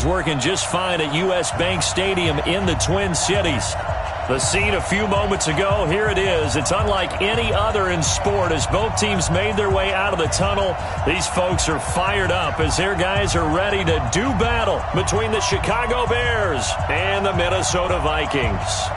Working just fine at U.S. Bank Stadium in the Twin Cities. The scene a few moments ago, here it is. It's unlike any other in sport as both teams made their way out of the tunnel. These folks are fired up as their guys are ready to do battle between the Chicago Bears and the Minnesota Vikings.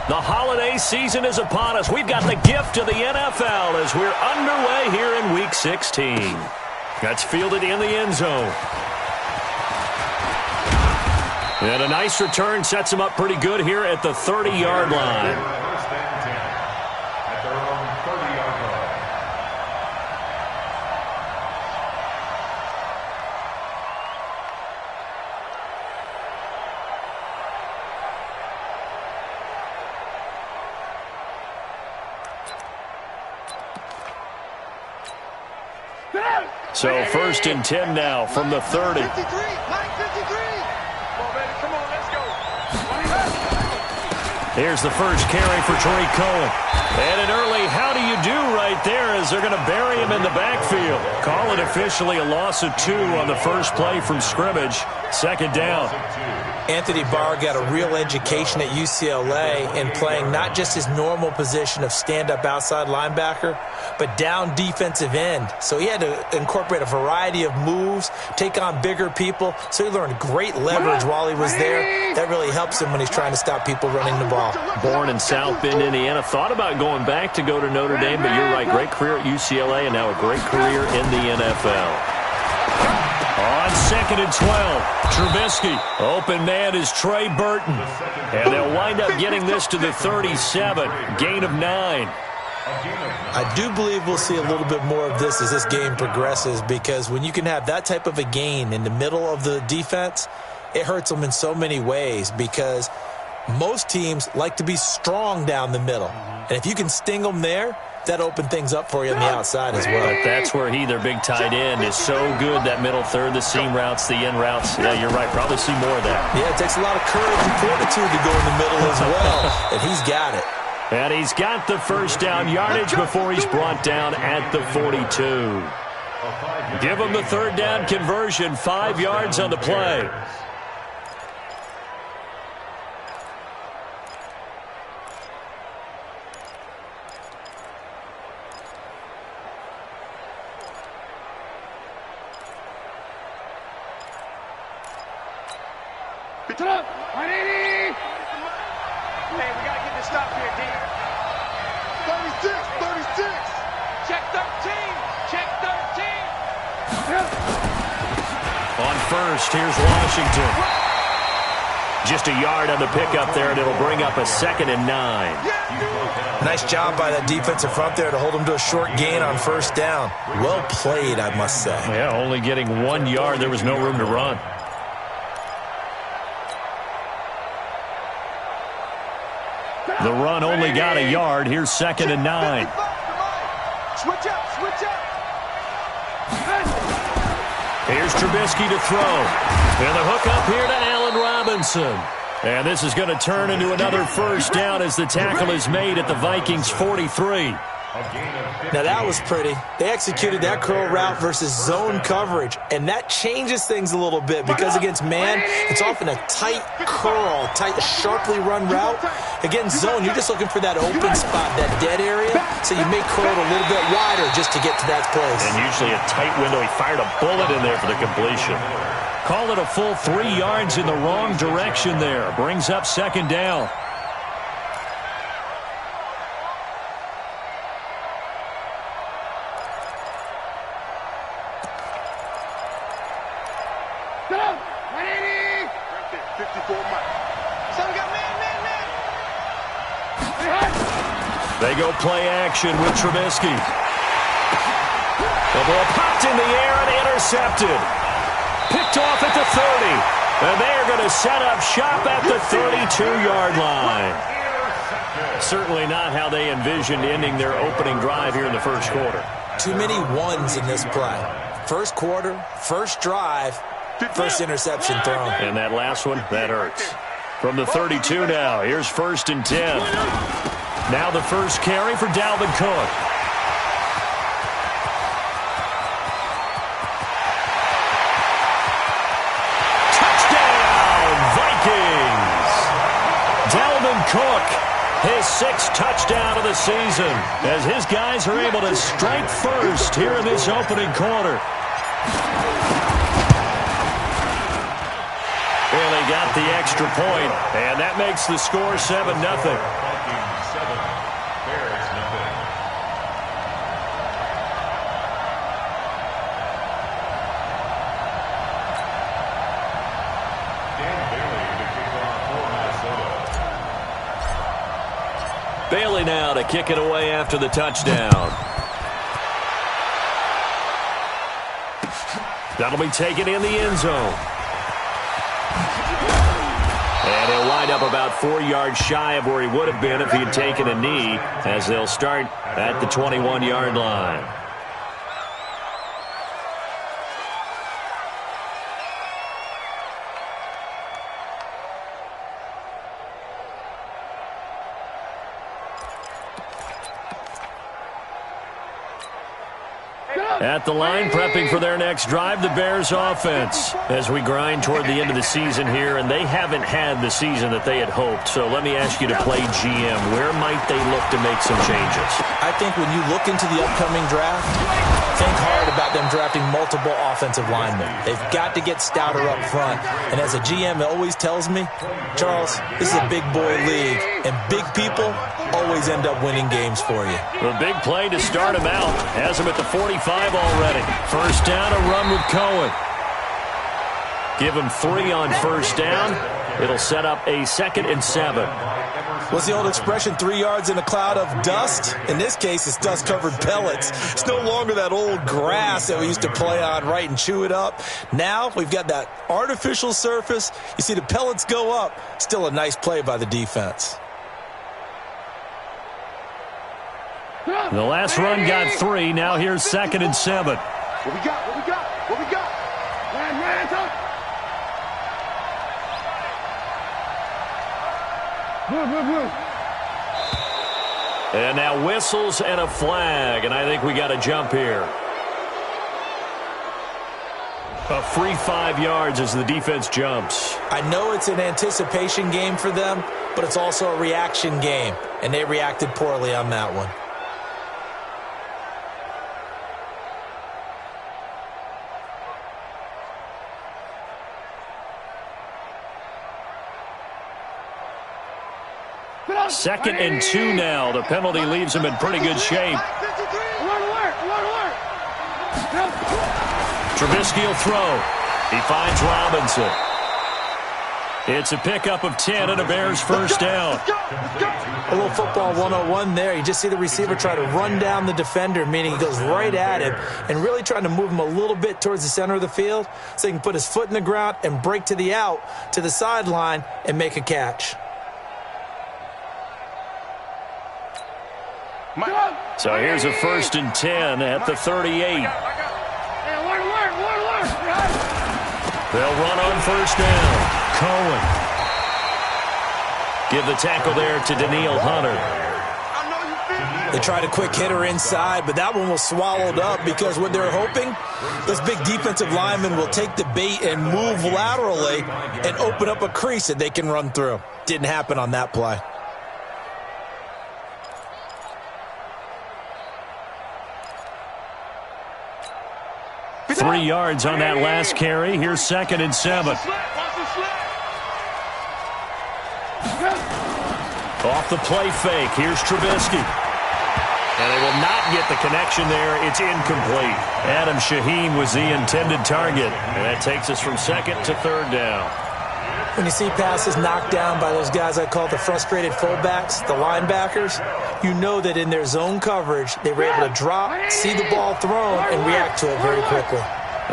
The holiday season is upon us. We've got the gift of the NFL as we're underway here in Week 16. That's fielded in the end zone. And a nice return sets him up pretty good here at the 30-yard line. So 1st and 10 now from the 30. Come on, baby. Come on, let's go. Here's the first carry for Tariq Cohen. And an early how do you do right there as they're going to bury him in the backfield. Call it officially a loss of 2 on the first play from scrimmage. 2nd down. Anthony Barr got a real education at UCLA in playing not just his normal position of stand-up outside linebacker, but down defensive end. So he had to incorporate a variety of moves, take on bigger people. So he learned great leverage while he was there. That really helps him when he's trying to stop people running the ball. Born in South Bend, Indiana. Thought about going back to go to Notre Dame, but you're right. Great career at UCLA and now a great career in the NFL. On 2nd and 12, Trubisky. Open man is Trey Burton. And they'll wind up getting this to the 37. Gain of 9. I do believe we'll see a little bit more of this as this game progresses, because when you can have that type of a gain in the middle of the defense, it hurts them in so many ways, because most teams like to be strong down the middle. And if you can sting them there, that open things up for you on the outside as well. But that's where their big tight end, is so good, that middle third, the seam routes, the in routes. Yeah, you're right. Probably see more of that. Yeah, it takes a lot of courage and fortitude to go in the middle as well, and he's got it. And he's got the first down yardage before he's brought down at the 42. Give him the 3rd down conversion, 5 yards on the play. Pick it up. 180. Hey, we got to get this stop here, D. 36. Check 13. Check 13. On 1st, here's Washington. Just a yard on the pickup there, and it'll bring up a 2nd and 9. Nice job by that defensive front there to hold them to a short gain on 1st down. Well played, I must say. Yeah, only getting 1 yard. There was no room to run. The run only got a yard. Here's 2nd and 9. Switch up. Here's Trubisky to throw. And the hook up here to Allen Robinson. And this is going to turn into another 1st down as the tackle is made at the Vikings' 43. Now that was pretty. They executed that curl route versus zone coverage, and that changes things a little bit, because against man, it's often a tight curl, sharply run route. Against zone, you're just looking for that open spot, that dead area, so you may curl it a little bit wider just to get to that place. And usually a tight window. He fired a bullet in there for the completion. Call it a full 3 yards in the wrong direction there. Brings up 2nd down. They go play action with Trubisky. The ball popped in the air and intercepted. Picked off at the 30. And they are going to set up shop at the 32-yard line. Certainly not how they envisioned ending their opening drive here in the first quarter. Too many ones in this play. First quarter, first drive, first interception thrown. And that last one, that hurts. From the 32 now, here's 1st and 10. Now the first carry for Dalvin Cook. Touchdown, Vikings! Dalvin Cook, his 6th touchdown of the season, as his guys are able to strike first here in this opening quarter. Really got the extra point, and that makes the score 7-0. Bailey now to kick it away after the touchdown. That'll be taken in the end zone. And he'll wind up about 4 yards shy of where he would have been if he had taken a knee, as they'll start at the 21-yard line. At the line, prepping for their next drive, the Bears offense. As we grind toward the end of the season here, and they haven't had the season that they had hoped. So let me ask you to play GM. Where might they look to make some changes? I think when you look into the upcoming draft, think hard about them drafting multiple offensive linemen. They've got to get stouter up front. And as a GM always tells me, Charles, this is a big boy league, and big people always end up winning games for you. The big play to start him out. Has him at the 45 already. First down, a run with Cohen. Give him 3 on first down. It'll set up a 2nd and 7. What's the old expression, 3 yards in a cloud of dust? In this case, it's dust-covered pellets. It's no longer that old grass that we used to play on, right, and chew it up. Now we've got that artificial surface. You see the pellets go up. Still a nice play by the defense. The last run got 3. Now here's 2nd and 7. What we got? What we got? What we got? Ran, Tom. Move. And now whistles and a flag, and I think we got a jump here. A free 5 yards as the defense jumps. I know it's an anticipation game for them, but it's also a reaction game, and they reacted poorly on that one. Second and 2 now. The penalty leaves him in pretty good shape. Alert. Trubisky will throw. He finds Robinson. It's a pickup of 10 and a Bears first down. A little football 101 there. You just see the receiver try to run down the defender, meaning he goes right at him and really trying to move him a little bit towards the center of the field so he can put his foot in the ground and break to the out, to the sideline, and make a catch. So here's a 1st and 10 at the 38. They'll run on first down. Cohen. Give the tackle there to Daniil Hunter. They tried a quick hitter inside, but that one was swallowed up because what they're hoping, those big defensive linemen will take the bait and move laterally and open up a crease that they can run through. Didn't happen on that play. Three yards on that last carry. Here's 2nd and 7. Off the play fake. Here's Trubisky. And they will not get the connection there. It's incomplete. Adam Shaheen was the intended target. And that takes us from 2nd to 3rd down. When you see passes knocked down by those guys I call the frustrated fullbacks, the linebackers, you know that in their zone coverage, they were able to drop, see the ball thrown, and react to it very quickly.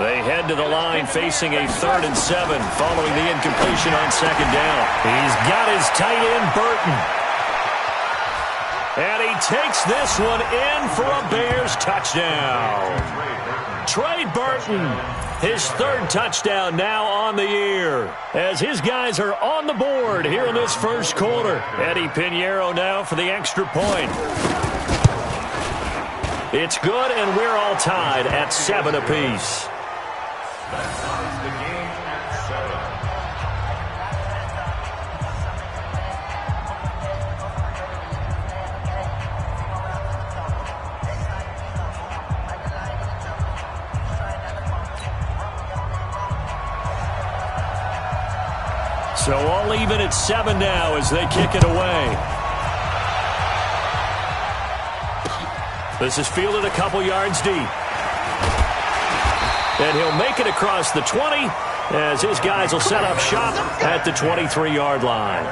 They head to the line facing a 3rd and 7 following the incompletion on 2nd down. He's got his tight end, Burton. And he takes this one in for a Bears touchdown. Trey Burton, his 3rd touchdown now on the year, as his guys are on the board here in this first quarter. Eddie Pinheiro now for the extra point. It's good, and we're all tied at 7 apiece. So all even at 7 now as they kick it away. This is fielded a couple yards deep. And he'll make it across the 20 as his guys will set up shop at the 23-yard line.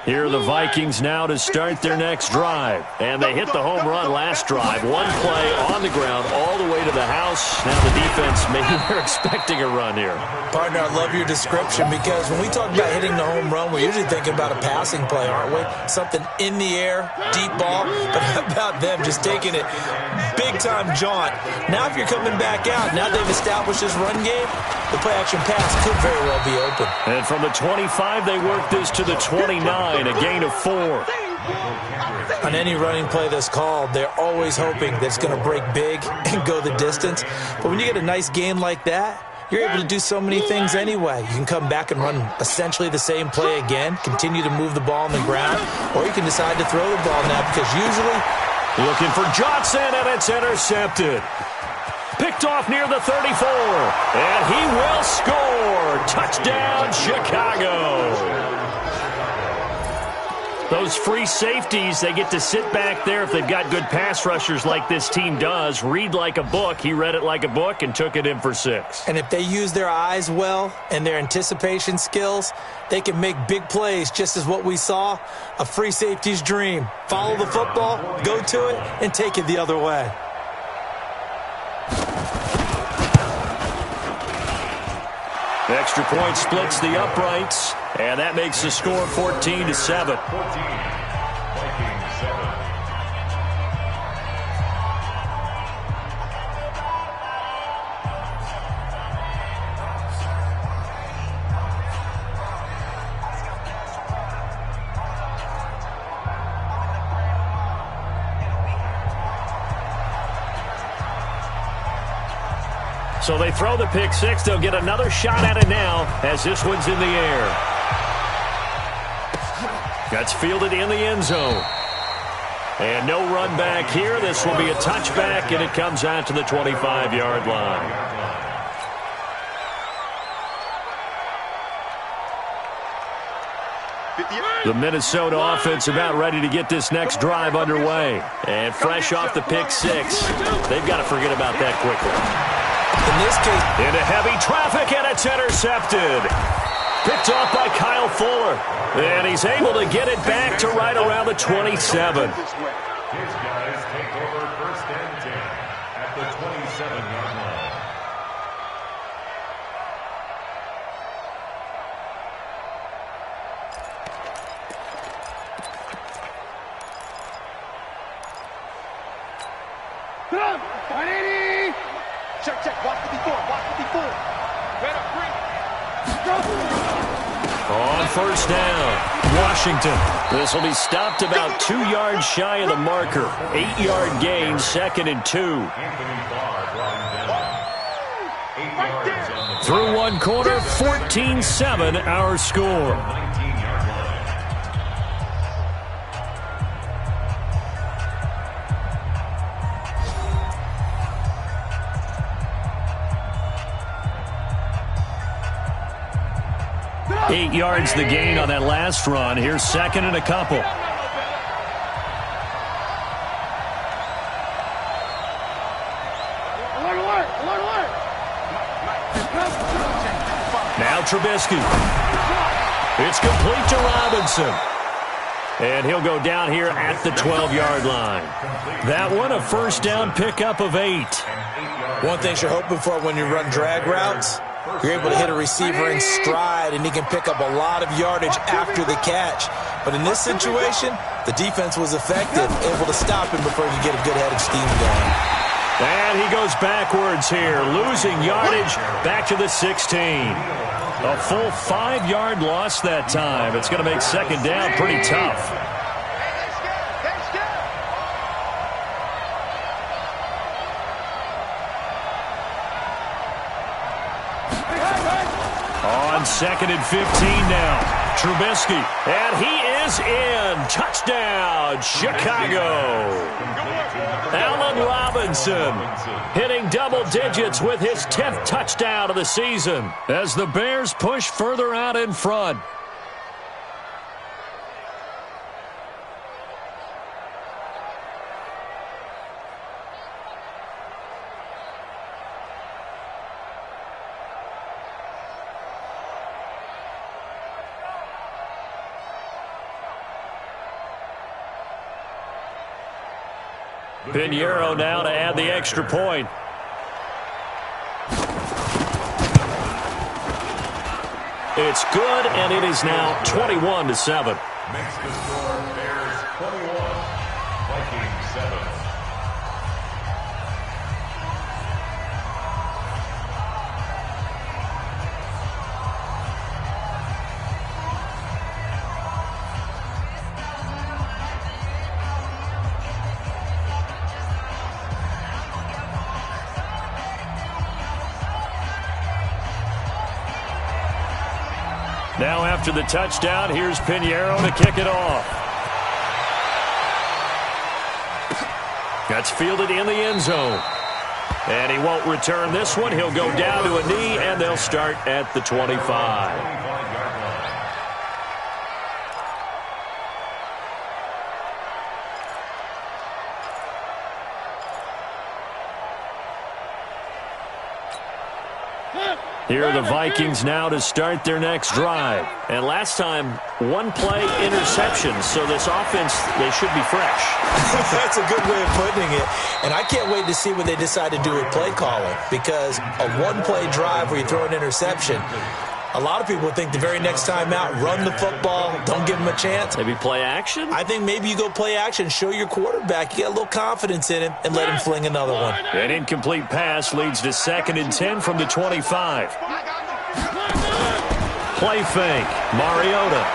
Here are the Vikings now to start their next drive. And they hit the home run last drive. One play on the ground all the way to the house. Now the defense, maybe they're expecting a run here. Partner, I love your description because when we talk about hitting the home run, we're usually thinking about a passing play, aren't we? Something in the air, deep ball. But how about them just taking it big-time jaunt? Now if you're coming back out, now they've established this run game, the play-action pass could very well be open. And from the 25, they work this to the 29, a gain of 4. On any running play that's called, they're always hoping that it's going to break big and go the distance. But when you get a nice gain like that, you're able to do so many things anyway. You can come back and run essentially the same play again, continue to move the ball on the ground, or you can decide to throw the ball now because usually... Looking for Johnson, and it's intercepted. Picked off near the 34, and he will score. Touchdown, Chicago. Those free safeties, they get to sit back there if they've got good pass rushers like this team does. Read like a book. He read it like a book and took it in for 6. And if they use their eyes well and their anticipation skills, they can make big plays, just as what we saw, a free safety's dream. Follow the football, go to it, and take it the other way. The extra point splits the uprights, and that makes the score 14-7. So they throw the pick 6. They'll get another shot at it now as this one's in the air. That's fielded in the end zone. And no run back here. This will be a touchback, and it comes out to the 25-yard line. The Minnesota offense about ready to get this next drive underway. And fresh off the pick 6, they've got to forget about that quickly. In this case, into heavy traffic, and it's intercepted. Picked off by Kyle Fuller. And he's able to get it back to right around the 27. His guys take over 1st and 10 at the 27-yard line. Check, watch 54, watch 54. Red up, green. On 1st down, Washington. This will be stopped about 2 yards shy of the marker. 8-yard gain, 2nd and 2. Through one quarter, 14-7 our score. 8 yards the gain on that last run. Here's second and a couple. Now Trubisky. It's complete to Robinson. And he'll go down here at the 12-yard line. That one, a first down pickup of 8. One thing you're hoping for when you run drag routes, you're able to hit a receiver in stride, and he can pick up a lot of yardage after the catch. But in this situation, the defense was effective, able to stop him before he could get a good head of steam going. And he goes backwards here, losing yardage back to the 16. A full 5-yard loss that time. It's going to make second down pretty tough. On second and 15 now. Trubisky. And he is in. Touchdown, Chicago. Allen Robinson hitting double digits with his 10th touchdown of the season as the Bears push further out in front. Pinheiro now to add the extra point. It's good, and it is now 21-7. Makes the score Bears 21, Vikings 7. Now after the touchdown, here's Pinheiro to kick it off. That's fielded in the end zone. And he won't return this one. He'll go down to a knee, and they'll start at the 25. Here are the Vikings now to start their next drive. And last time, one play interception, so this offense, they should be fresh. That's a good way of putting it. And I can't wait to see what they decide to do with play calling, because a one-play drive where you throw an interception, a lot of people think the very next time out, run the football, don't give him a chance. Maybe play action? I think maybe you go play action, show your quarterback you got a little confidence in him, and let him fling another one. An incomplete pass leads to 2nd and 10 from the 25. Play fake. Mariota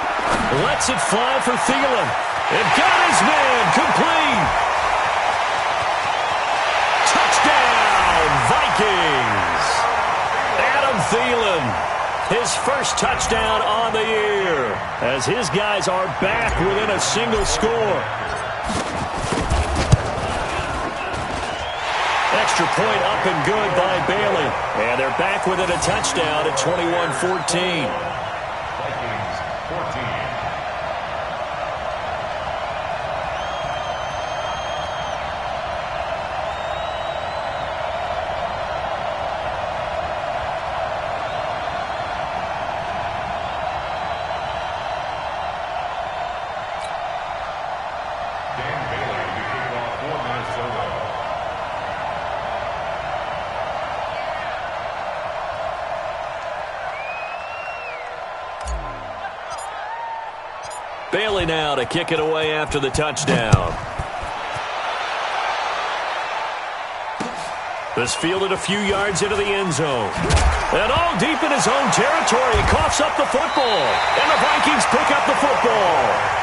lets it fly for Thielen. And got his man complete. Touchdown, Vikings. Adam Thielen. His first touchdown on the year as his guys are back within a single score. Extra point up and good by Bailey. And they're back within a touchdown at 21-14. Vikings 14. Bailey now to kick it away after the touchdown. This fielded a few yards into the end zone. And all deep in his own territory, he coughs up the football. And the Vikings pick up the football.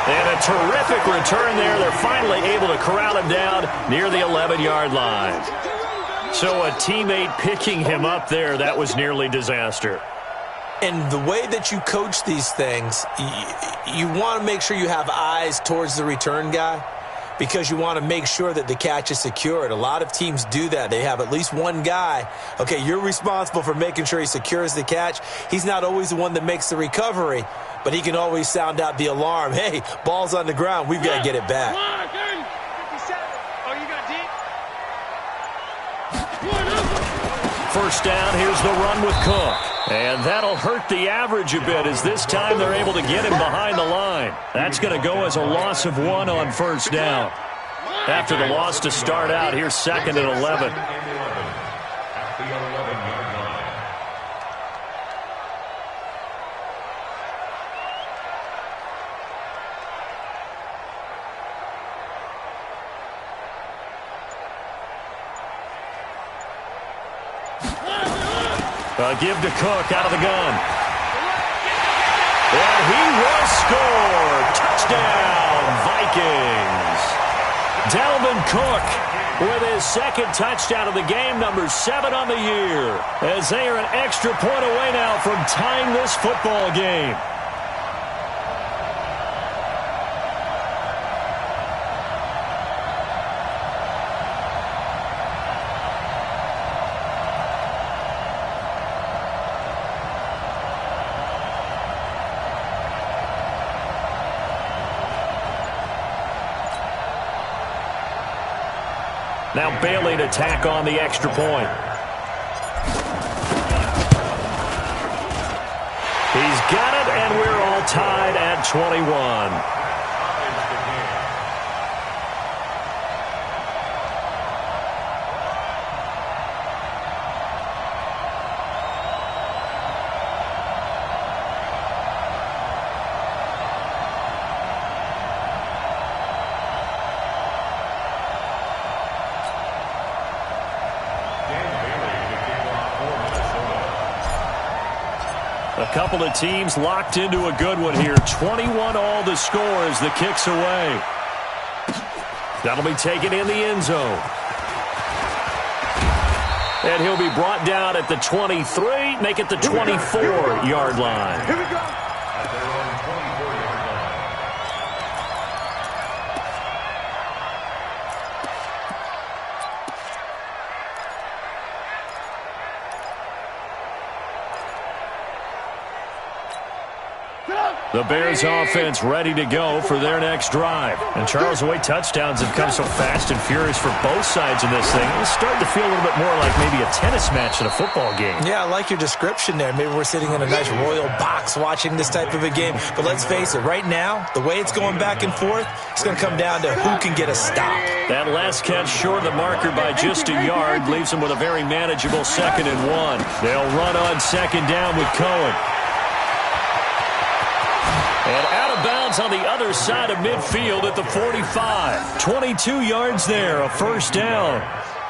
And a terrific return there. They're finally able to corral him down near the 11-yard line. So a teammate picking him up there, that was nearly disaster. And the way that you coach these things, you want to make sure you have eyes towards the return guy, because you want to make sure that the catch is secured. A lot of teams do that. They have at least one guy. Okay, you're responsible for making sure he secures the catch. He's not always the one that makes the recovery, but he can always sound out the alarm. Hey, ball's on the ground. We've got to get it back. 57. Oh, you got deep? First down, here's the run with Cook. And that'll hurt the average a bit as this time they're able to get him behind the line. That's going to go as a loss of 1 on first down. After the loss to start out, here's 2nd and 11. At the 11-yard line. Give to Cook out of the gun. And he will score. Touchdown, Vikings. Dalvin Cook with his 2nd touchdown of the game, number 7 on the year, as they are an extra point away now from tying this football game. Now Bailey to tack on the extra point. He's got it, and we're all tied at 21. A couple of teams locked into a good one here. 21 all the score as the kick's away. That'll be taken in the end zone. And he'll be brought down at the 23, make it the 24-yard line. Here we go. At their own 24-yard line. The Bears offense ready to go for their next drive. And Charles, the way touchdowns have come so fast and furious for both sides in this thing, it's starting to feel a little bit more like maybe a tennis match in a football game. Yeah, I like your description there. Maybe we're sitting in a nice royal box watching this type of a game. But let's face it, right now, the way it's going back and forth, it's going to come down to who can get a stop. That last catch short of the marker by just a yard leaves them with a very manageable 2nd and 1. They'll run on 2nd down with Cohen. And out of bounds on the other side of midfield at the 45. 22 yards there, a first down.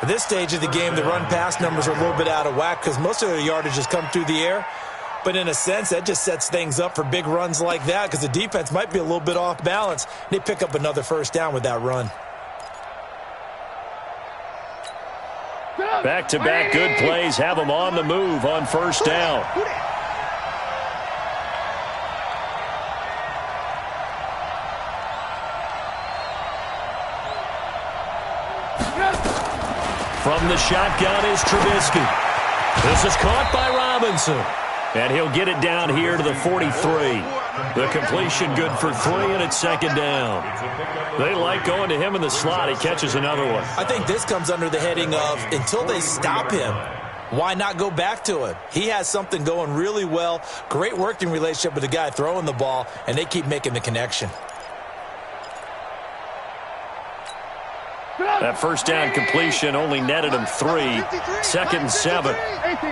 At this stage of the game, the run-pass numbers are a little bit out of whack because most of their yardage has come through the air. But in a sense, that just sets things up for big runs like that because the defense might be a little bit off balance. They pick up another first down with that run. Back-to-back good plays have them on the move on first down. From the shotgun is Trubisky. This is caught by Robinson. And he'll get it down here to the 43. The completion good for 3, and it's 2nd down. They like going to him in the slot. He catches another one. I think this comes under the heading of until they stop him, why not go back to him? He has something going really well. Great working relationship with the guy throwing the ball, and they keep making the connection. That first down completion only netted him 3. 2nd and 7. 18.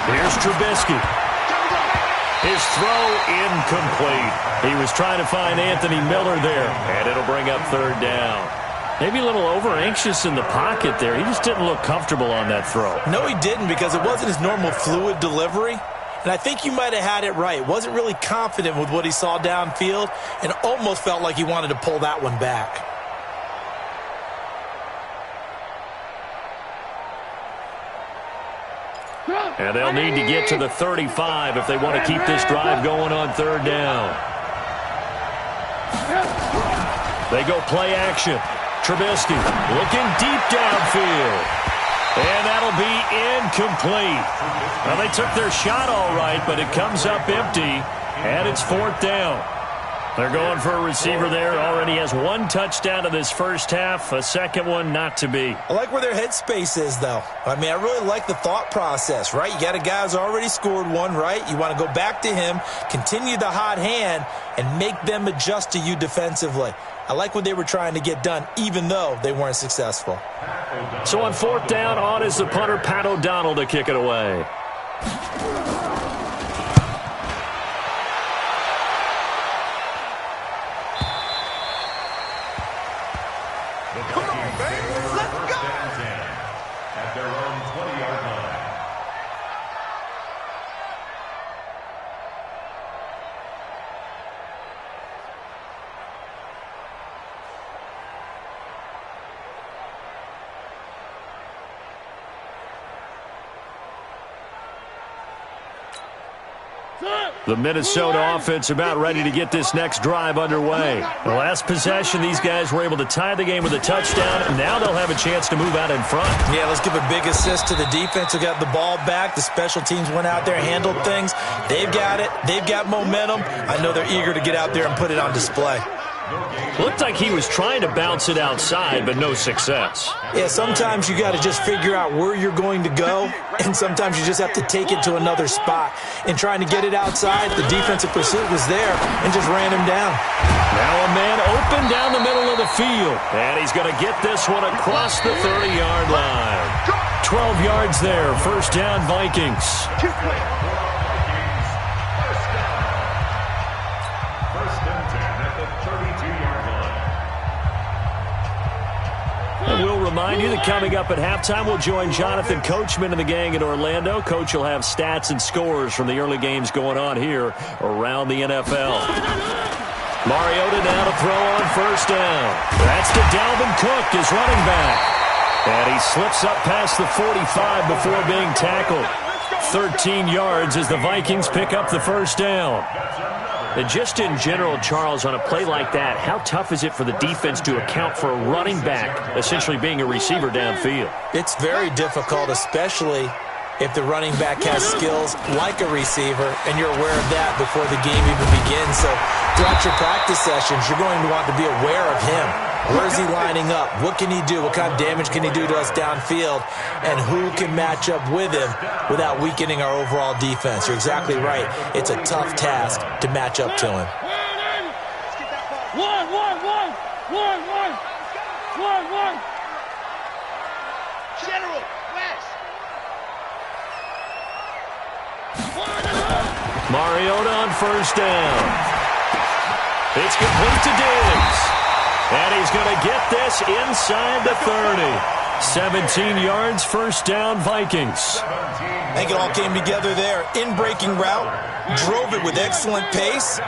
Here's Trubisky. His throw incomplete. He was trying to find Anthony Miller there, and it'll bring up 3rd down. Maybe a little over-anxious in the pocket there. He just didn't look comfortable on that throw. No, he didn't because it wasn't his normal fluid delivery. And I think you might have had it right. Wasn't really confident with what he saw downfield and almost felt like he wanted to pull that one back. And they'll need to get to the 35 if they want to keep this drive going on 3rd down. They go play action. Trubisky looking deep downfield. And that'll be incomplete. Well, they took their shot all right, but it comes up empty, and it's 4th down. They're going for a receiver there. Already has 1 touchdown in this first half. A second one not to be. I like where their headspace is, though. I mean, I really like the thought process, right? You got a guy who's already scored 1, right? You want to go back to him, continue the hot hand, and make them adjust to you defensively. I like what they were trying to get done, even though they weren't successful. So on 4th down, on is the punter, Pat O'Donnell, to kick it away. The Minnesota offense about ready to get this next drive underway. The last possession, these guys were able to tie the game with a touchdown, and now they'll have a chance to move out in front. Yeah, let's give a big assist to the defense who got the ball back. The special teams went out there, handled things. They've got it. They've got momentum. I know they're eager to get out there and put it on display. Looked like he was trying to bounce it outside, but no success. Yeah, sometimes you got to just figure out where you're going to go, and sometimes you just have to take it to another spot. And trying to get it outside, the defensive pursuit was there and just ran him down. Now a man open down the middle of the field, and he's going to get this one across the 30-yard line. 12 yards there, 1st down Vikings. We'll remind you that coming up at halftime, we'll join Jonathan Coachman and the gang in Orlando. Coach will have stats and scores from the early games going on here around the NFL. Mariota now to throw on 1st down. That's to Dalvin Cook, his running back. And he slips up past the 45 before being tackled. 13 yards as the Vikings pick up the 1st down. And just in general, Charles, on a play like that, how tough is it for the defense to account for a running back essentially being a receiver downfield? It's very difficult, especially if the running back has skills like a receiver, and you're aware of that before the game even begins. So throughout your practice sessions, you're going to want to be aware of him. Where is he lining up? What can he do? What kind of damage can he do to us downfield? And who can match up with him without weakening our overall defense? You're exactly right. It's a tough task to match up to him. General, West. Mariota on 1st down. It's complete to Diggs. And he's going to get this inside the 30. 17 yards, 1st down Vikings. I think it all came together there. In-breaking route, drove it with excellent pace.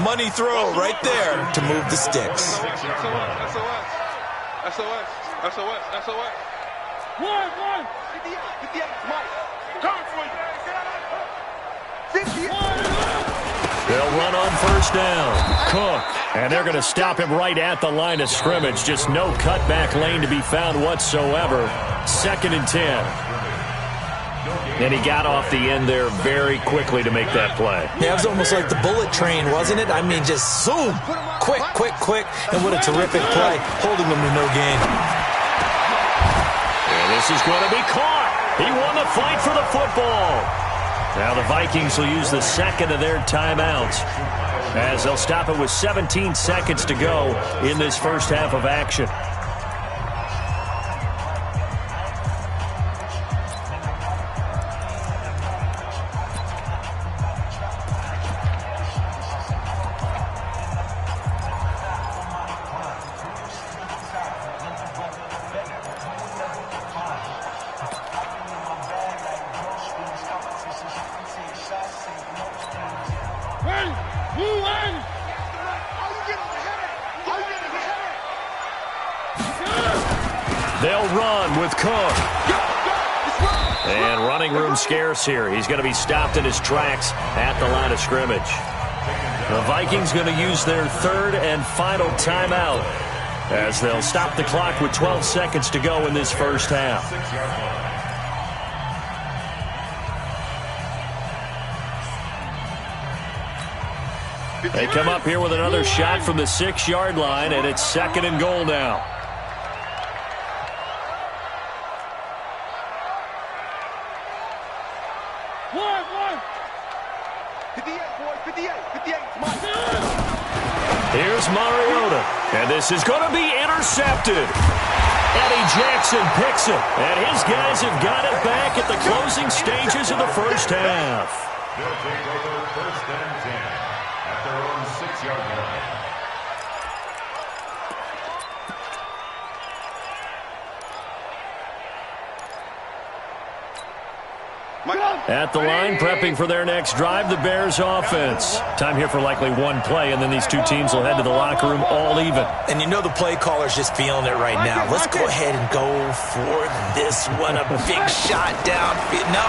Money throw right there to move the sticks. SOS. One. Get the Mike. Coming for you. 50. They'll run on 1st down. Cook. And they're going to stop him right at the line of scrimmage. Just no cutback lane to be found whatsoever. 2nd and 10. And he got off the end there very quickly to make that play. Yeah, it was almost like the bullet train, wasn't it? I mean, just zoom. Quick. And what a terrific play, holding him to no gain. And this is going to be caught. He won the fight for the football. Now the Vikings will use the 2nd of their timeouts, as they'll stop it with 17 seconds to go in this first half of action. They'll run with Cook. And running room scarce here. He's going to be stopped in his tracks at the line of scrimmage. The Vikings going to use their 3rd and final timeout as they'll stop the clock with 12 seconds to go in this first half. They come up here with another shot from the 6-yard line, and it's 2nd and goal now. Here's Mariota, and this is going to be intercepted. Eddie Jackson picks it, and his guys have got it back at the closing stages of the first half. They'll take over 1st and 10 at their own 6-yard line. At the line, prepping for their next drive, the Bears offense. Time here for likely one play, and then these two teams will head to the locker room all even. And you know the play caller's just feeling it right now. Let's go ahead and go for this one. A big shot down. No.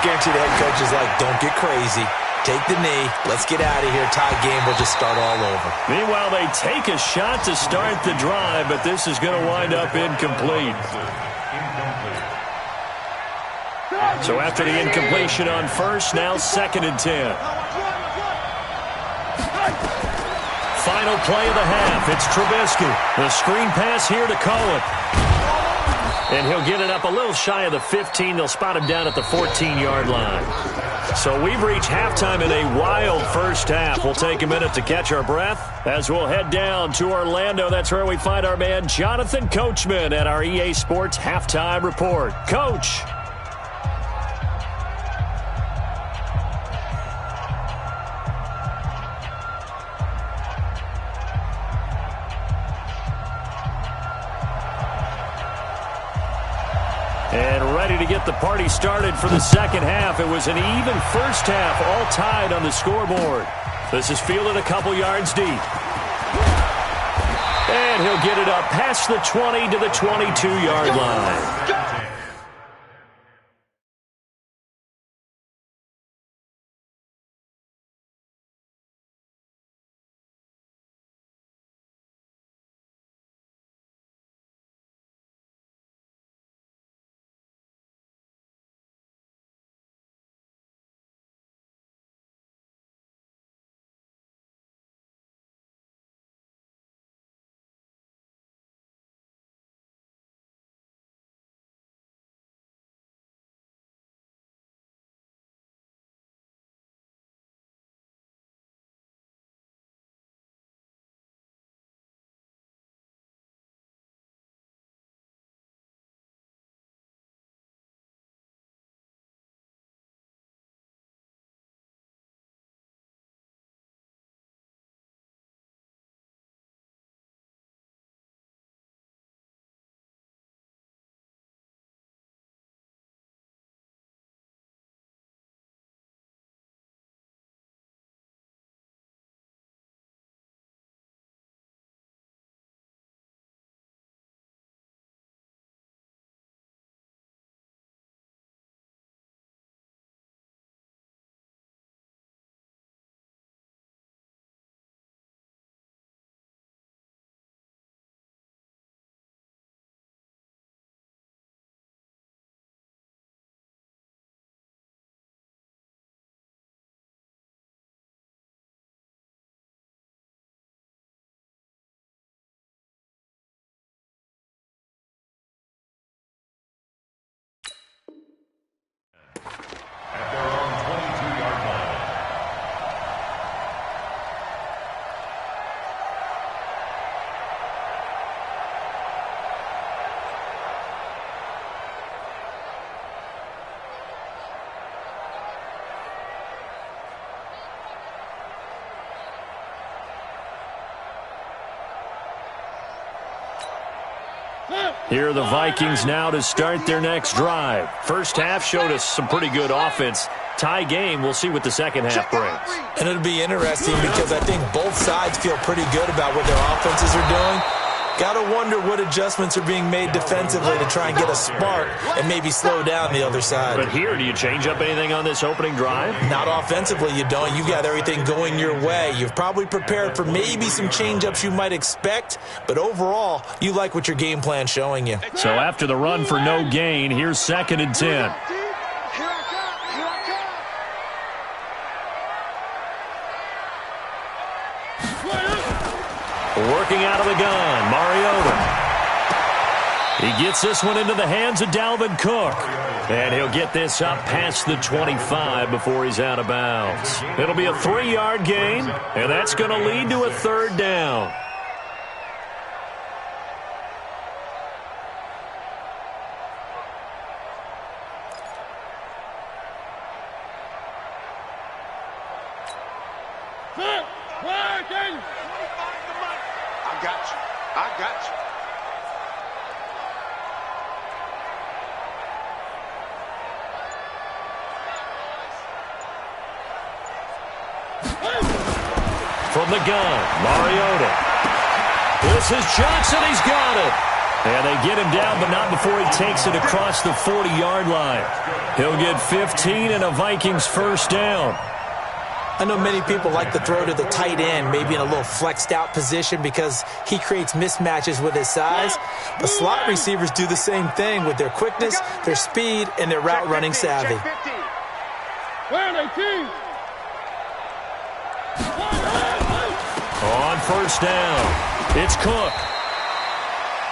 Guarantee the head coach is like, don't get crazy. Take the knee. Let's get out of here. Tie game will just start all over. Meanwhile, they take a shot to start the drive, but this is going to wind up incomplete. So after the incompletion on first, now 2nd and 10. Final play of the half. It's Trubisky. The screen pass here to Cohen. And he'll get it up a little shy of the 15. They'll spot him down at the 14-yard line. So we've reached halftime in a wild first half. We'll take a minute to catch our breath as we'll head down to Orlando. That's where we find our man Jonathan Coachman at our EA Sports Halftime Report. Coach. And ready to get the party started for the second half. It was an even first half, all tied on the scoreboard. This is fielded a couple yards deep. And he'll get it up past the 20 to the 22-yard line. At their own 22-yard line. Here are the Vikings now to start their next drive. First half showed us some pretty good offense. Tie game, we'll see what the second half brings. And it'll be interesting because I think both sides feel pretty good about what their offenses are doing. Got to wonder what adjustments are being made defensively to try and get a spark and maybe slow down the other side. But here, do you change up anything on this opening drive? Not offensively, you don't. You got everything going your way. You've probably prepared for maybe some change-ups you might expect, but overall, you like what your game plan's showing you. So after the run for no gain, here's 2nd and 10. Working out of the gun, Mariota. He gets this one into the hands of Dalvin Cook. And he'll get this up past the 25 before he's out of bounds. It'll be a 3-yard gain, and that's going to lead to a 3rd down. I got you. From the gun, Mariota. This is Johnson. He's got it. And they get him down, but not before he takes it across the 40-yard line. He'll get 15 and a Vikings 1st down. I know many people like to throw to the tight end, maybe in a little flexed out position because he creates mismatches with his size. But slot receivers do the same thing with their quickness, their speed, and their route running savvy. On 1st down, it's Cook.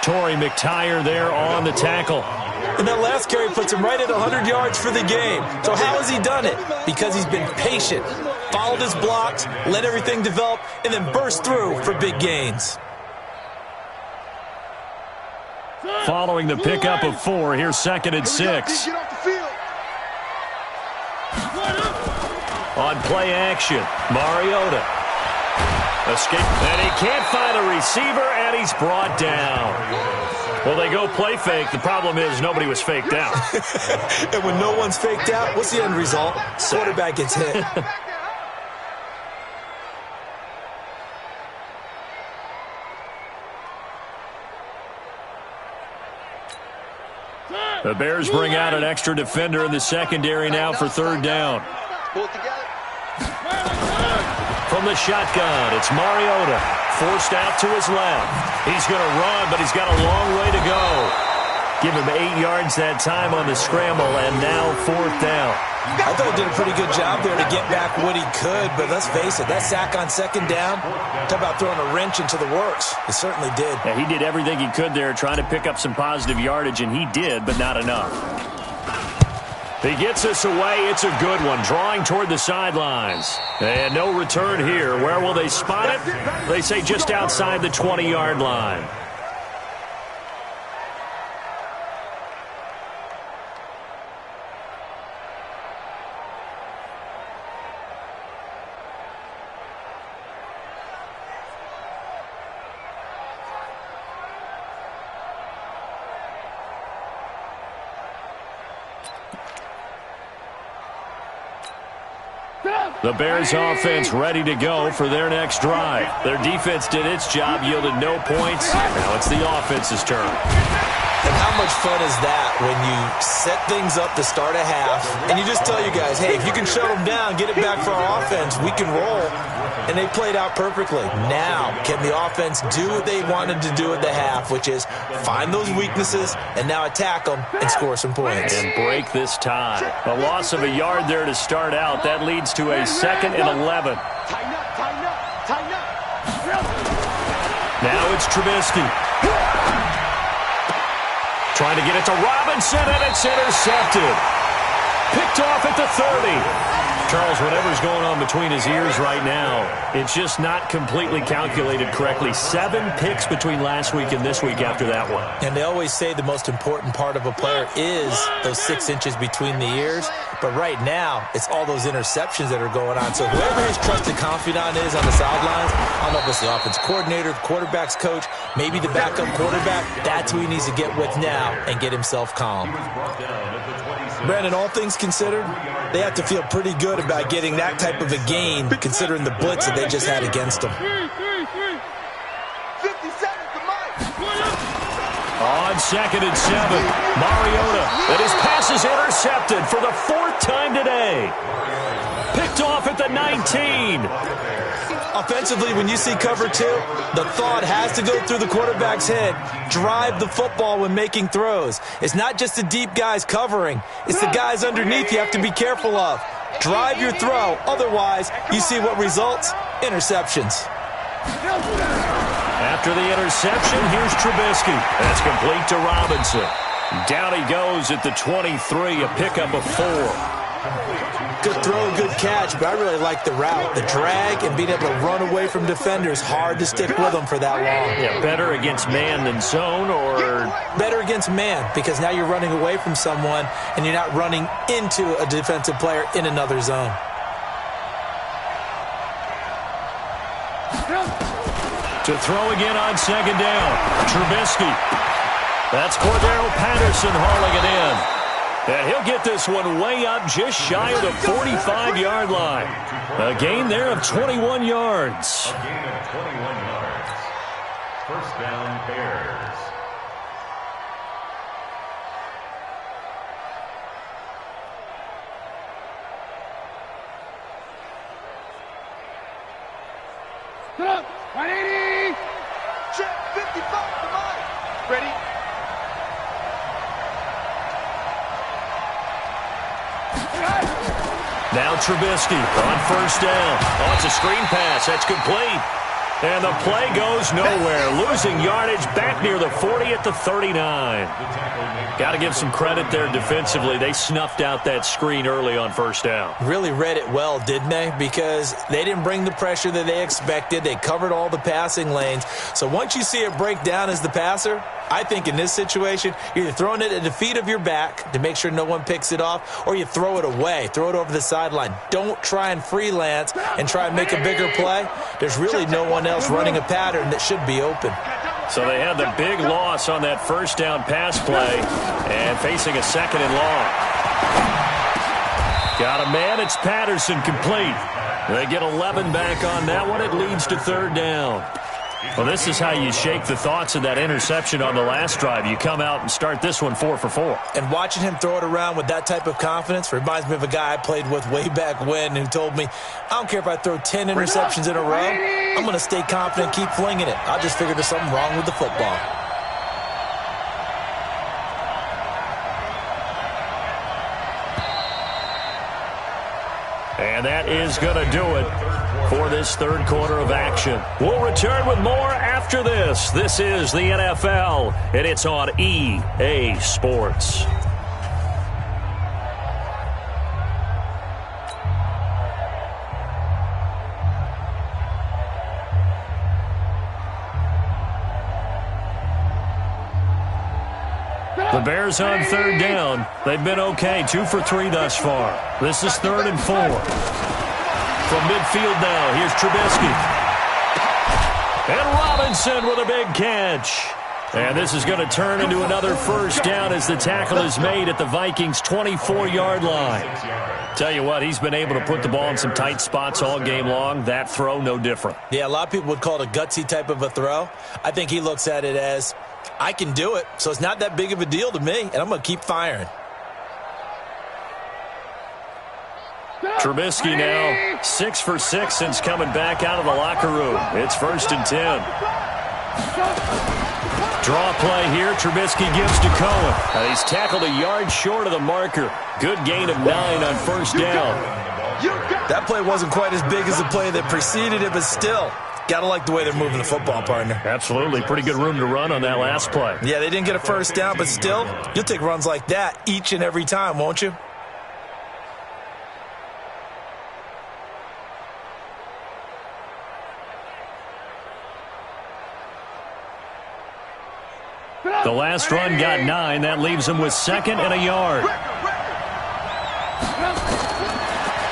Torrey McTyer there on the tackle. And that last carry puts him right at 100 yards for the game. So how has he done it? Because he's been patient, followed his blocks, let everything develop, and then burst through for big gains. Following the pickup of 4, here's 2nd and 6. On play action, Mariota. Escape, and he can't find a receiver, and he's brought down. Well, they go play fake. The problem is nobody was faked out. And when no one's faked out, what's the end result? Quarterback gets hit. The Bears bring out an extra defender in the secondary now for 3rd down. From the shotgun, it's Mariota. Forced out to his left. He's going to run, but he's got a long way to go. Give him 8 yards that time on the scramble, and now 4th down. I thought he did a pretty good job there to get back what he could, but let's face it, that sack on 2nd down, talk about throwing a wrench into the works. It certainly did. Yeah, he did everything he could there trying to pick up some positive yardage, and he did, but not enough. He gets this away. It's a good one, drawing toward the sidelines. And no return here. Where will they spot it? They say just outside the 20-yard line. The Bears offense ready to go for their next drive. Their defense did its job, yielded no points. Now it's the offense's turn. And how much fun is that when you set things up to start a half and you just tell you guys, hey, if you can shut them down, get it back for our offense, we can roll. And they played out perfectly. Now, can the offense do what they wanted to do at the half, which is find those weaknesses and now attack them and score some points. And break this tie. A loss of a yard there to start out. That leads to a 2nd and 11. Now it's Trubisky. Trying to get it to Robinson, and it's intercepted. Picked off at the 30. Charles, whatever's going on between his ears right now, it's just not completely calculated correctly. 7 picks between last week and this week after that one. And they always say the most important part of a player is those 6 inches between the ears. But right now, it's all those interceptions that are going on. So whoever his trusted confidant is on the sidelines, I don't know if it's the offense coordinator, the quarterback's coach, maybe the backup quarterback, that's who he needs to get with now and get himself calm. Brandon, all things considered, they have to feel pretty good about getting that type of a gain considering the blitz that they just had against them. 50 seconds to Mike. On 2nd and 7, Mariota, and his pass is intercepted for the 4th time today. Picked off at the 19. Offensively, when you see cover 2, the thought has to go through the quarterback's head. Drive the football when making throws. It's not just the deep guys covering. It's the guys underneath you have to be careful of. Drive your throw. Otherwise, you see what results? Interceptions. After the interception, here's Trubisky. That's complete to Robinson. Down he goes at the 23, a pickup of 4. Good throw, good catch, but I really like the route. The drag and being able to run away from defenders, hard to stick with them for that long. Yeah, better against man than zone, or? Better against man, because now you're running away from someone and you're not running into a defensive player in another zone. To throw again on 2nd down. Trubisky. That's Cordero Patterson hauling it in. And he'll get this one way up just shy of the 45-yard line. A gain there of 21 yards. A gain of 21 yards. First down, Bears. Sit up. 180. Check 55. Come on. Ready? Now Trubisky on 1st down. Oh, it's a screen pass. That's complete. And the play goes nowhere. Losing yardage back near the 40 at the 39. Got to give some credit there defensively. They snuffed out that screen early on 1st down. Really read it well, didn't they? Because they didn't bring the pressure that they expected. They covered all the passing lanes. So once you see it break down as the passer, I think in this situation, you're either throwing it at the feet of your back to make sure no one picks it off, or you throw it away, throw it over the sideline. Don't try and freelance and try and make a bigger play. There's really no one else running a pattern that should be open. So they had the big loss on that 1st down pass play and facing a 2nd and long. Got a man. It's Patterson complete. They get 11 back on that one. It leads to 3rd down. Well, this is how you shake the thoughts of that interception on the last drive. You come out and start this one 4 for 4. And watching him throw it around with that type of confidence reminds me of a guy I played with way back when who told me, I don't care if I throw 10 interceptions in a row, I'm going to stay confident, keep flinging it. I just figured there's something wrong with the football. And that is going to do it for this 3rd quarter of action. We'll return with more after this. This is the NFL, and it's on EA Sports. The Bears on 3rd down. They've been okay, 2 for 3 thus far. This is 3rd and 4. From midfield now, here's Trubisky. And Robinson with a big catch. And this is going to turn into another 1st down as the tackle is made at the Vikings' 24-yard line. Tell you what, he's been able to put the ball in some tight spots all game long. That throw, no different. Yeah, a lot of people would call it a gutsy type of a throw. I think he looks at it as, I can do it, so it's not that big of a deal to me, and I'm going to keep firing. Trubisky now 6 for 6 since coming back out of the locker room. It's 1st and 10. Draw play here. Trubisky gives to Cohen. And he's tackled a yard short of the marker. Good gain of 9 on 1st down. That play wasn't quite as big as the play that preceded it, but still, gotta like the way they're moving the football, partner. Absolutely. Pretty good room to run on that last play. Yeah, they didn't get a 1st down, but still, you'll take runs like that each and every time, won't you? The last run got 9. That leaves him with 2nd and a yard.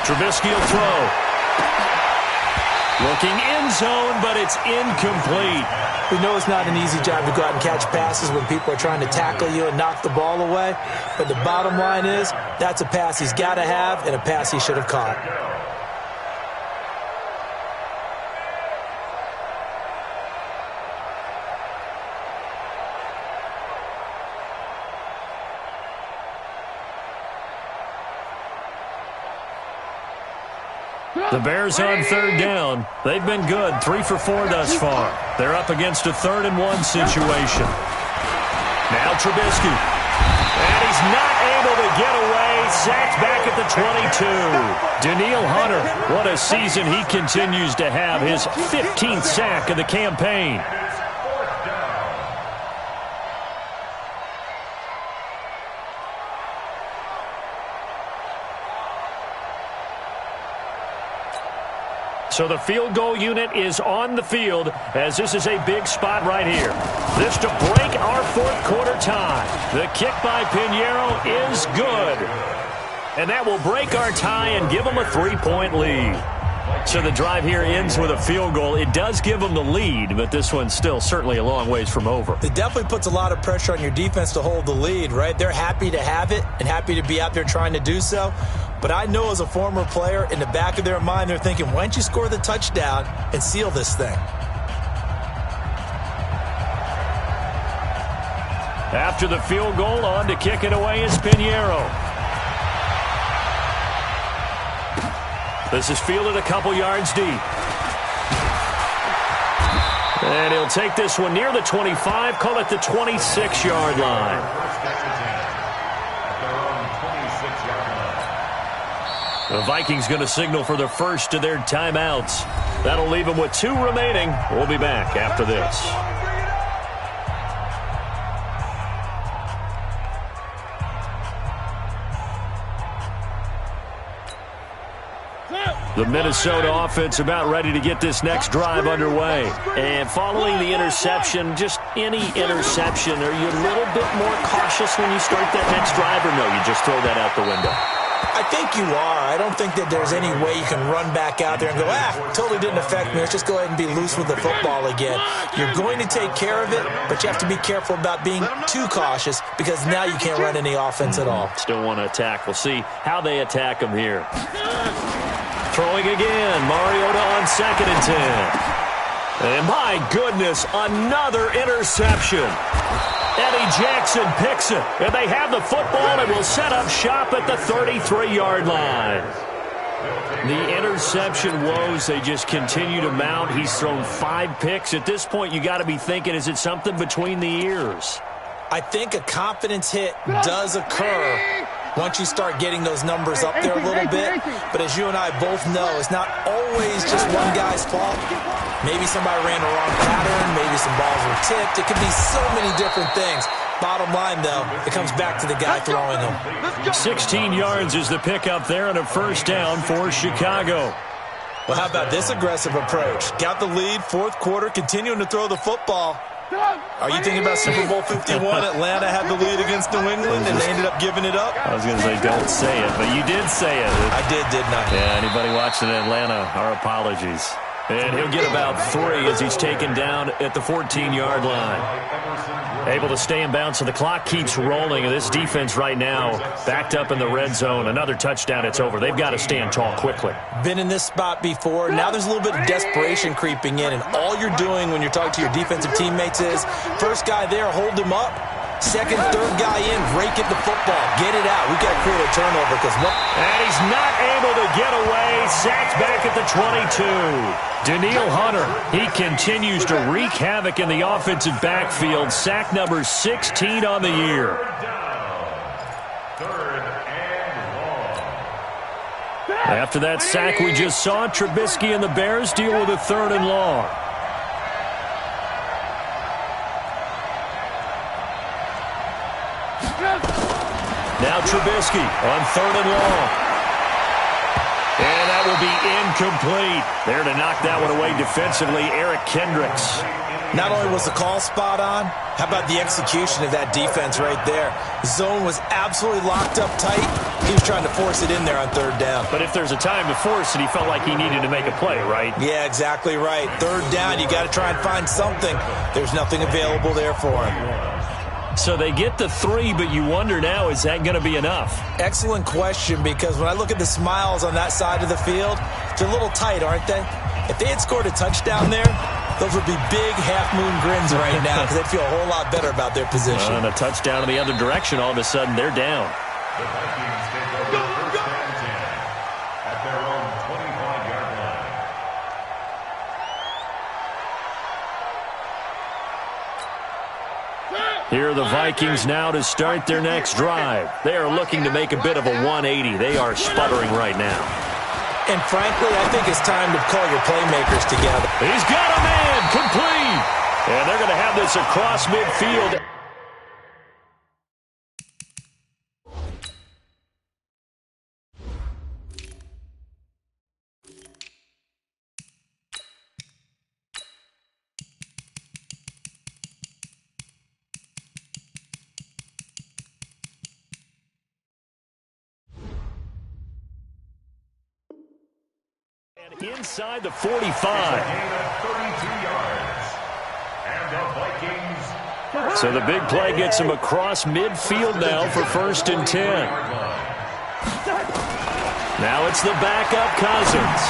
Trubisky will throw. Looking end zone, but it's incomplete. We know it's not an easy job to go out and catch passes when people are trying to tackle you and knock the ball away. But the bottom line is, that's a pass he's got to have and a pass he should have caught. The Bears on third down. They've been good, 3 for 4 thus far. They're up against a 3rd-and-1 situation. Now Trubisky. And he's not able to get away. Sacked back at the 22. Danielle Hunter, what a season he continues to have. His 15th sack of the campaign. So the field goal unit is on the field as this is a big spot right here. This to break our 4th quarter tie. The kick by Pinheiro is good. And that will break our tie and give them a 3-point lead. So the drive here ends with a field goal. It does give them the lead, but this one's still certainly a long ways from over. It definitely puts a lot of pressure on your defense to hold the lead, right? They're happy to have it and happy to be out there trying to do so. But I know as a former player, in the back of their mind, they're thinking, why don't you score the touchdown and seal this thing? After the field goal, on to kick it away is Pinheiro. This is fielded a couple yards deep. And he'll take this one near the 25, call it the 26-yard line. The Vikings going to signal for the first of their timeouts. That'll leave them with 2 remaining. We'll be back after this. The Minnesota offense about ready to get this next drive underway. And following the interception, just any interception, are you a little bit more cautious when you start that next drive, or no, you just throw that out the window? I think you are. I don't think that there's any way you can run back out there and go, totally didn't affect me. Let's just go ahead and be loose with the football again. You're going to take care of it, but you have to be careful about being too cautious because now you can't run any offense at all. Still want to attack. We'll see how they attack them here. Throwing again. Mariota on 2nd and 10. And my goodness, another interception. Eddie Jackson picks it, and they have the football and will set up shop at the 33-yard line. The interception woes, they just continue to mount. He's thrown 5 picks. At this point, you got to be thinking, is it something between the ears? I think a confidence hit does occur once you start getting those numbers up there a little bit. But as you and I both know, it's not always just one guy's fault. Maybe somebody ran the wrong pattern. Maybe some balls were tipped. It could be so many different things. Bottom line, though, it comes back to the guy throwing them. 16 yards is the pickup there and a 1st down for Chicago. Well, how about this aggressive approach? Got the lead, 4th quarter, continuing to throw the football. Are you thinking about Super Bowl 51? Atlanta had the lead against New England, and they ended up giving it up? I was going to say, don't say it, but you did say it. I didn't I? Yeah, anybody watching Atlanta, our apologies. And he'll get about 3 as he's taken down at the 14-yard line. Able to stay in bounds, so the clock keeps rolling. And this defense right now backed up in the red zone. Another touchdown, it's over. They've got to stand tall quickly. Been in this spot before. Now there's a little bit of desperation creeping in. And all you're doing when you're talking to your defensive teammates is, first guy there, hold him up. Second, third guy in, rake at the football. Get it out. We've got to create a turnover. And he's not able to get away. Sacked back at the 22. Danielle Hunter, he continues to wreak havoc in the offensive backfield. Sack number 16 on the year. After that sack we just saw, Trubisky and the Bears deal with a 3rd and long. Now Trubisky on 3rd and long. And that will be incomplete. There to knock that one away defensively, Eric Kendricks. Not only was the call spot on, how about the execution of that defense right there? Zone was absolutely locked up tight. He was trying to force it in there on 3rd down. But if there's a time to force it, he felt like he needed to make a play, right? Yeah, exactly right. 3rd down, you got to try and find something. There's nothing available there for him. So they get the 3, but you wonder now, is that going to be enough? Excellent question, because when I look at the smiles on that side of the field, they're a little tight, aren't they? If they had scored a touchdown there, those would be big half-moon grins right now because they'd feel a whole lot better about their position. And a touchdown in the other direction, all of a sudden, they're down. The Vikings take over 1st and 10 at their own 25-yard Here are the Vikings now to start their next drive. They are looking to make a bit of a 180. They are sputtering right now. And frankly, I think it's time to call your playmakers together. He's got a man, complete. And they're going to have this across midfield. Inside the 45. Gain of 32 yards. And the Vikings. So the big play gets him across midfield now for 1st and 10. Now it's the backup Cousins.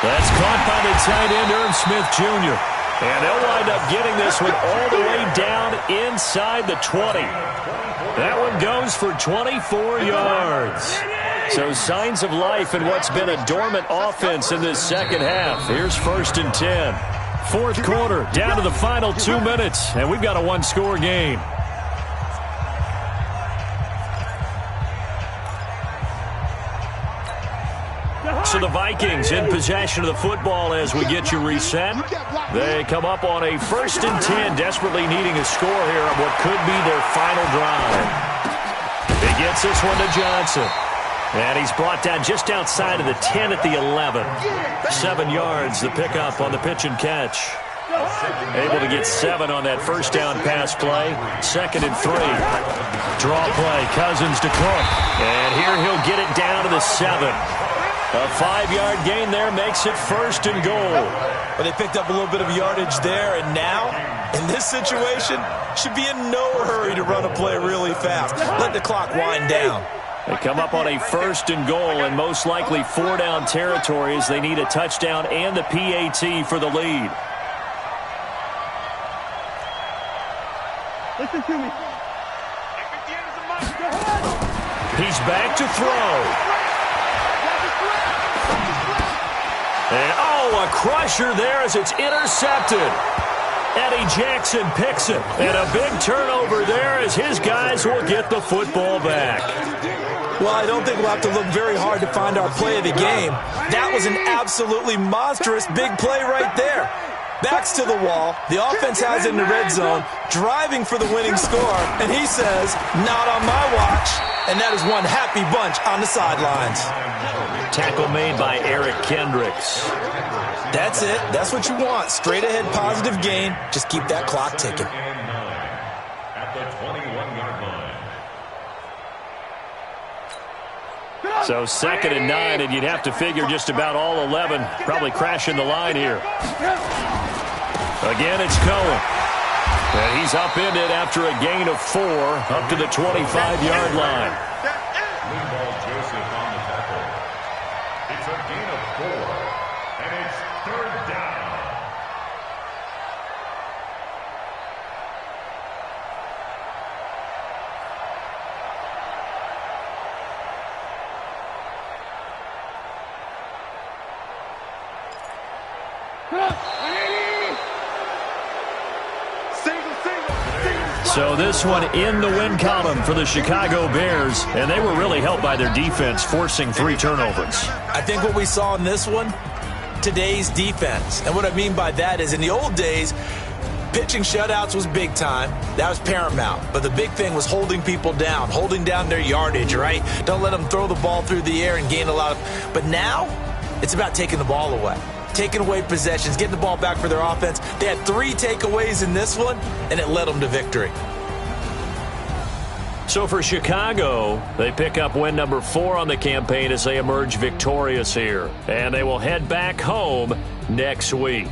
That's caught by the tight end, Irv Smith Jr. And they'll wind up getting this one all the way down inside the 20. That one goes for 24 yards. So signs of life in what's been a dormant offense in this second half. Here's 1st and 10. 4th quarter, down to the final 2 minutes, and we've got a one-score game. So the Vikings in possession of the football as we get you reset. They come up on a 1st and 10, desperately needing a score here on what could be their final drive. He gets this one to Johnson. And he's brought down just outside of the 10 at the 11. 7 yards, the pickup on the pitch and catch. Able to get 7 on that first down pass play. 2nd and 3. Draw play, Cousins to Cook. And here he'll get it down to the 7. A 5-yard gain there makes it 1st and goal. But they picked up a little bit of yardage there, and now, in this situation, should be in no hurry to run a play really fast. Let the clock wind down. They come up on a 1st and goal and most likely 4-down territory as they need a touchdown and the PAT for the lead. Listen to me. He's back to throw. And, a crusher there as it's intercepted. Eddie Jackson picks it. And a big turnover there as his guys will get the football back. Well, I don't think we'll have to look very hard to find our play of the game. That was an absolutely monstrous big play right there. Backs to the wall. The offense has it in the red zone, driving for the winning score. And he says, not on my watch. And that is one happy bunch on the sidelines. Tackle made by Eric Kendricks. That's it. That's what you want. Straight ahead positive gain. Just keep that clock ticking. At the 21-yard line. So 2nd and 9, and you'd have to figure just about all 11 probably crashing the line here. Again, it's Cohen. And he's upended after a gain of 4 up to the 25-yard line. Joseph on the tackle. It's a gain of 4, and it's 3rd down. So this one in the win column for the Chicago Bears, and they were really helped by their defense, forcing 3 turnovers. I think what we saw in this one, today's defense. And what I mean by that is in the old days, pitching shutouts was big time. That was paramount. But the big thing was holding people down, holding down their yardage, right? Don't let them throw the ball through the air and gain a lot of... But now, it's about taking the ball away. Taking away possessions, getting the ball back for their offense. They had 3 takeaways in this one, and it led them to victory. So for Chicago, they pick up win number 4 on the campaign as they emerge victorious here. And they will head back home next week.